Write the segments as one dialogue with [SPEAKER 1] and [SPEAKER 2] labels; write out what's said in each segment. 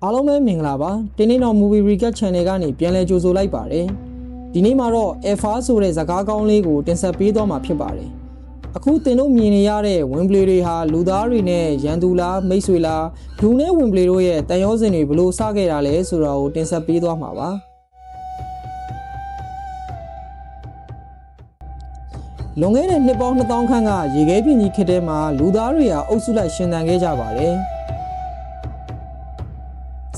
[SPEAKER 1] အားလုံးပဲမင်္ဂလာပါဒီနေ့တော့ Movie Recap Channel ကနေပြန်လည်ကြိုဆိုလိုက်ပါတယ်ဒီနေ့မှာတော့ Alpha ဆိုတဲ့ဇာတ်ကားကောင်းလေးကိုတင်ဆက်ပေးသွားမှာဖြစ်ပါတယ်အခုသင်တို့မြင်နေရတဲ့ဝင်ပလေတွေဟာလူသားတွေနဲ့ရန်သူလားမိတ်ဆွေလားလူနဲ့ဝင်ပလေတို့ရဲ့တန်ရောစင်တွေဘလို့စခဲ့တာလဲဆိုတာကိုတင်ဆက်ပေးသွားမှာပါလွန်ခဲ့တဲ့နှစ်ပေါင်း2000ခန့်ကရေခဲပြင်ကြီးခေတ်ထဲမှာလူသားတွေဟာအုပ်စုလိုက်ရှင်သန်ခဲ့ကြပါတယ်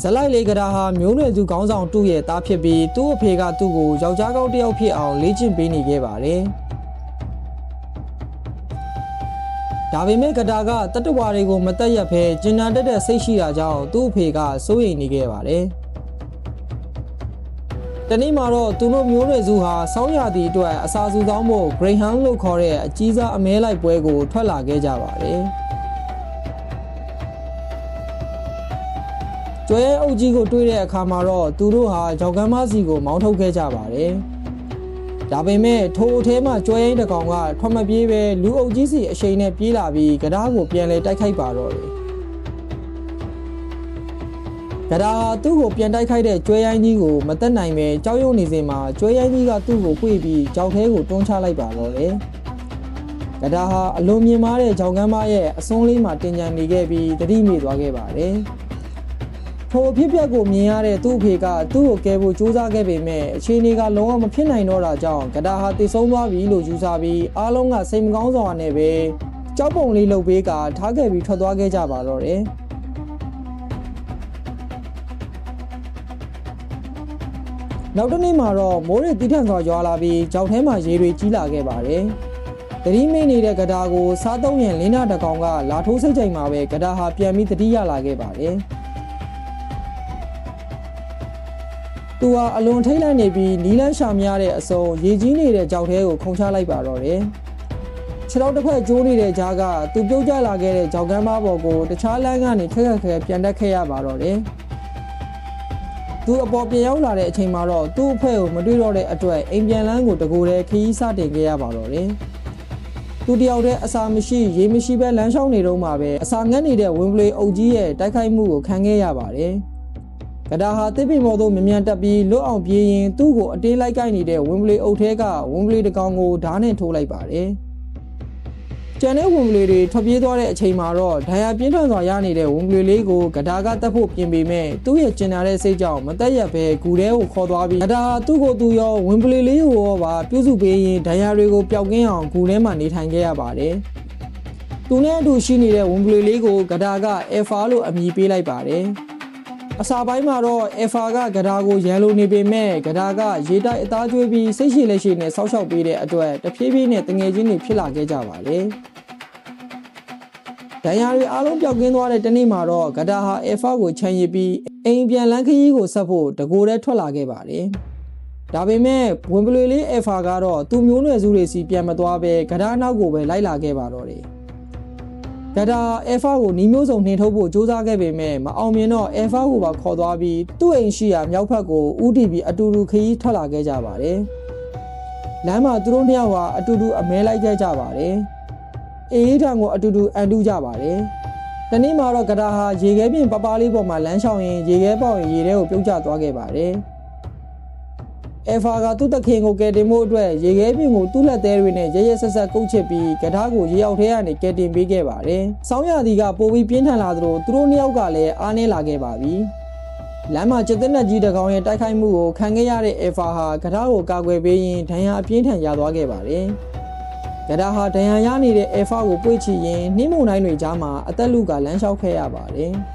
[SPEAKER 1] ဇလိုက်လေကရာဟာမျိုးနွယ်စုခေါင်းဆောင်တူရဲ့သားဖြစ်ပြီးသူ့အဖေကသူ့ကိုယောက်ျားကောင်းတစ်ယောက်ဖြစ်အောင်လေ့ကျင့်ပေးနေခဲ့ပါတယ်ဒါပေမဲ့ကတာကတတဝါတွေကိုမတက်ရက်ဖဲကျင်နာတက်တဲ့စိတ်ရှိတာကြောင့်သူ့အဖေကစိုးရိမ်နေခဲ့ပါတယ်တနေ့မှာတော့သူတို့မျိုးနွယ်စုဟာစောင်းရသည့်အတွက်အစာစုဆောင်းဖို့ Greyhound လို့ခေါ်တဲ့အကြီးစားအမဲလိုက်ပွဲကိုထွက်လာခဲ့ကြပါတယ်ကျွဲအုပ်ကြီးကိုတွေ့တဲ့အခါမှာတော့သူတို့ဟာကြောက်ကမ်းမစီကိုမောင်းထုတ်ခဲ့ကြပါတယ်။ဒါပေမဲ့ထိုအထဲမှာကျွဲရင်တစ်ကောင်ကထွက်မပြေးပဲလူအုပ်ကြီးစီအရှိန်နဲ့ပြေးလာပြီးကဒါးကိုပြန်လဲတိုက်ခိုက်ပါတော့တယ်။ကဒါးသူ့ကိုပြန်တိုက်ခိုက်တဲ့ကျွဲရိုင်းကြီးကိုမတက်နိုင်ပဲကြောက်ရွံ့နေစဉ်မှာကျွဲရိုင်းကြီးကသူ့ကိုပွေပြီးကြောက်ထဲကိုတွန်းချလိုက်ပါတော့တယ်။ကဒါးဟာအလွန်မြင့်မားတဲ့ကြောက်ကမ်းမရဲ့အစွန်းလေးမှာတင်ကြံနေခဲ့ပြီးတတိမိသွားခဲ့ပါတယ်။ထိုအဖြစ်အပျက်ကိုမြင်ရတဲ့သူ့အဖေကသူ့ကိုကယ်ဖို့ကြိုးစားခဲ့ပေမဲ့အခြေအနေကလုံးဝမဖြစ်နိုင်တော့တာကြောင့်ကဒါဟာတိတ်ဆုံးသွားပြီလို့ယူဆပြီးအားလုံးကစိတ်မကောင်းစွာနဲ့ပဲကြောက်ပုံလေးလှုပ်ပေးကထားခဲ့ပြီးထွက်သွားခဲ့ကြပါတော့တယ်နောက်တစ်နေ့မှာတော့မိုးတွေတီးထန်စွာရွာလာပြီးကြောက်ထဲမှာရေတွေကြီးလာခဲ့ပါတယ်တတိမိနေတဲ့ကဒါကိုစားသုံးရင်လင်းနာတကောင်ကလာထိုးစိတ်ချိန်မှာပဲကဒါဟာပြန်ပြီးတတိရလာခဲ့ပါတယ်သူဟာအလွန်ထိတ်လန့်နေပြီးနီးလန်းရှာမရတဲ့အစုံရေကြီးနေတဲ့ကြောက်ထဲကိုခုန်ချလိုက်ပါတော့တယ်။ခြေထောက်တစ်ဖက်ကျိုးနေတဲ့ကြားကသူပြုတ်ကျလာခဲ့တဲ့ကြောက်ကမ်းမပေါ်ကိုတခြားလမ်းကနေခက်ခက်ခဲပြန်တက်ခဲ့ရပါတော့တယ်။သူအပေါ်ပြန်ရောက်လာတဲ့အချိန်မှာတော့သူ့အဖွဲကိုမတွေ့တော့တဲ့အတွက်အိမ်ပြန်လန်းကိုတကိုယ်တည်းခရီးစတင်ခဲ့ရပါတော့တယ်။သူတယောက်တည်းအစာမရှိရေမရှိပဲလမ်းလျှောက်နေတော့မှပဲအစာငတ်နေတဲ့ဝင်ပလေအုပ်ကြီးရဲ့တိုက်ခိုက်မှုကိုခံခဲ့ရပါတယ်။ကဒါဟာတစ်ပင်မော်သို့မြ мян တက်ပြီးလွတ်အောင်ပြေးရင်သူ့ကိုအတင်းလိုက်ကိုက်နေတဲ့ဝင်ပလေအုပ်ထဲကဝင်ပလေတကောင်ကိုဓာတ်နဲ့ထိုးလိုက်ပါတယ်။ကျန်တဲ့ဝင်ပလေတွေထွက်ပြေးသွားတဲ့အချိန်မှာတော့ဒဏ်ရာပြင်းထန်စွာရနေတဲ့ဝင်ပလေလေးကိုကဒါကတက်ဖို့ပြင်ပေမဲ့သူ့ရဲ့ကျင်နာတဲ့စိတ်ကြောင့်မတက်ရက်ပဲဂူထဲကိုခေါ်သွားပြီးကဒါသူ့ကိုသူရောဝင်ပလေလေးကိုရောပါပြုစုပေးရင်ဒဏ်ရာတွေကိုပျောက်ကင်းအောင်ဂူထဲမှာနေထိုင်ခဲ့ရပါတယ်။သူနဲ့အတူရှိနေတဲ့ဝင်ပလေလေးကိုကဒါက Alpha လို့အမည်ပေးလိုက်ပါတယ်။အစာပိုင်းမှာတော့ Alpha ကဂဒါကိုရန်လိုနေပေမဲ့ဂဒါကရေတိုက်အသားကျွေးပြီးစိတ်ရှိလက်ရှိနဲ့ဆောက်ရှောက်ပေးတဲ့အတွက်တဖြည်းဖြည်းနဲ့တငယ်ချင်းတွေဖြစ်လာခဲ့ကြပါတယ်။ဒဏ်ရာတွေအားလုံးပျောက်ကင်းသွားတဲ့တနေ့မှာတော့ဂဒါဟာ Alpha ကိုချန်ရစ်ပြီးအိမ်ပြန်လန်းခရီးကိုဆက်ဖို့တကိုယ်တည်းထွက်လာခဲ့ပါတယ်။ဒါပေမဲ့ဝင်ပလွေလေး Alpha ကတော့သူ့မျိုးနွယ်စုတွေစီပြန်မသွားပဲဂဒါနောက်ကိုပဲလိုက်လာခဲ့ပါတော့တယ်။ကဒါ Alpha ကိုနီးမျိုးစုံနှင်ထုတ်ဖို့ကြိုးစားခဲ့ပေမဲ့မအောင်မြင်တော့ Alpha ကိုပါခေါ်သွားပြီးသူ့အိမ်ရှိရာမြောက်ဘက်ကိုဦးတည်ပြီးအတူတူခရီးထွက်လာခဲ့ကြပါတယ်။လမ်းမှာသူတို့နှစ်ယောက်ဟာအတူတူအမဲလိုက်ခဲ့ကြပါတယ်။အေးထံကိုအတူတူအန်တူးကြပါတယ်။တနေ့မှာတော့ကဒါဟာရေခဲပြင်ပပလေးပေါ်မှာလမ်းလျှောက်ရင်ရေခဲပေါက်ရင်ရေထဲကိုပြုတ်ကျသွားခဲ့ပါတယ်။ Alpha ကသူ့တခင်ကိုကယ်တင်ဖို့အတွက်ရေခဲပြင်ကိုသူ့လက်သေးတွေနဲ့ရရဆက်ဆက်ကုတ်ချစ်ပြီးကဒါးကိုရေအောက်ထဲကနေကယ်တင်ပေးခဲ့ပါတယ်။ဆောင်းရာသီကပိုပြီးပြင်းထန်လာသလိုသူတို့နှစ်ယောက်ကလည်းအားနည်းလာခဲ့ပါပြီ။လမ်းမှာကျက်သက်လက်ကြီးတကောင်ရဲ့တိုက်ခိုက်မှုကိုခံခဲ့ရတဲ့ Alpha ဟာကဒါးကိုကာကွယ်ပေးရင်းဒဏ်ရာအပြင်းထန်ရသွားခဲ့ပါတယ်။ကဒါးဟာဒဏ်ရာရနေတဲ့ Alpha ကိုပွေ့ချရင်းနှင်းမုန်တိုင်းတွေကြားမှာအသက်လူကလမ်းလျှောက်ခဲ့ရပါတယ်။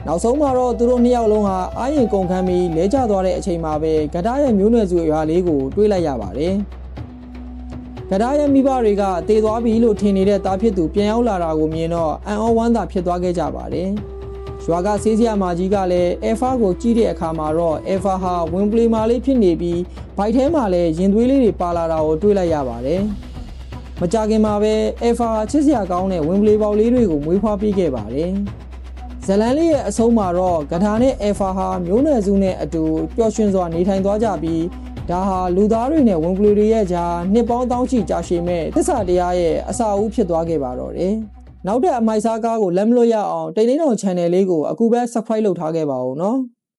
[SPEAKER 1] နောက်ဆုံးမှာတော့သူတို့နှစ်ယောက်လုံးဟာအာရင်ကုန်ခန်းပြီးလဲကျသွားတဲ့အချိန်မှာပဲဂဒါရဲ့မျိုးနွယ်စုရွာလေးကိုတွေးလိုက်ရပါတယ်။ဂဒါရဲ့မိဘတွေကတည်သွားပြီလို့ထင်နေတဲ့သားဖြစ်သူပြန်ရောက်လာတာကိုမြင်တော့အံ့ဩဝမ်းသာဖြစ်သွားခဲ့ကြပါတယ်။ရွာကဆေးစရာမကြီးကလည်း Alpha ကိုကြည့်တဲ့အခါမှာတော့ Alpha ဟာဝင်ပလီမာလေးဖြစ်နေပြီးဘိုက်ထဲမှာလည်းရင်သွေးလေးတွေပါလာတာကိုတွေးလိုက်ရပါတယ်။မကြခင်မှာပဲ Alpha ချစ်စရာကောင်းတဲ့ဝင်ပလီပေါက်လေးတွေကိုမွေးဖွားပေးခဲ့ပါတယ်။ဇလန်လေးရဲ့အဆုံးမှာတော့ဂဒါနဲ့ Alpha ဟာမျိုးနွယ်စုနဲ့အတူပျော်ရွှင်စွာနေထိုင်သွားကြပြီးဒါဟာလူသားတွေနဲ့ဝင်ပလူတွေရဲ့ကြားနှစ်ပေါင်းတောင်းချီကြာရှည်မဲ့သစ္စာတရားရဲ့အစာအုပ်ဖြစ်သွားခဲ့ပါတော့တယ်။ နောက်ထပ်အမိုက်စားကားကိုလက်မလွတ်ရအောင်တိတ်တိတ်တော် channel လေးကိုအခုပဲ subscribe လုပ်ထားခဲ့ပါဦးနော်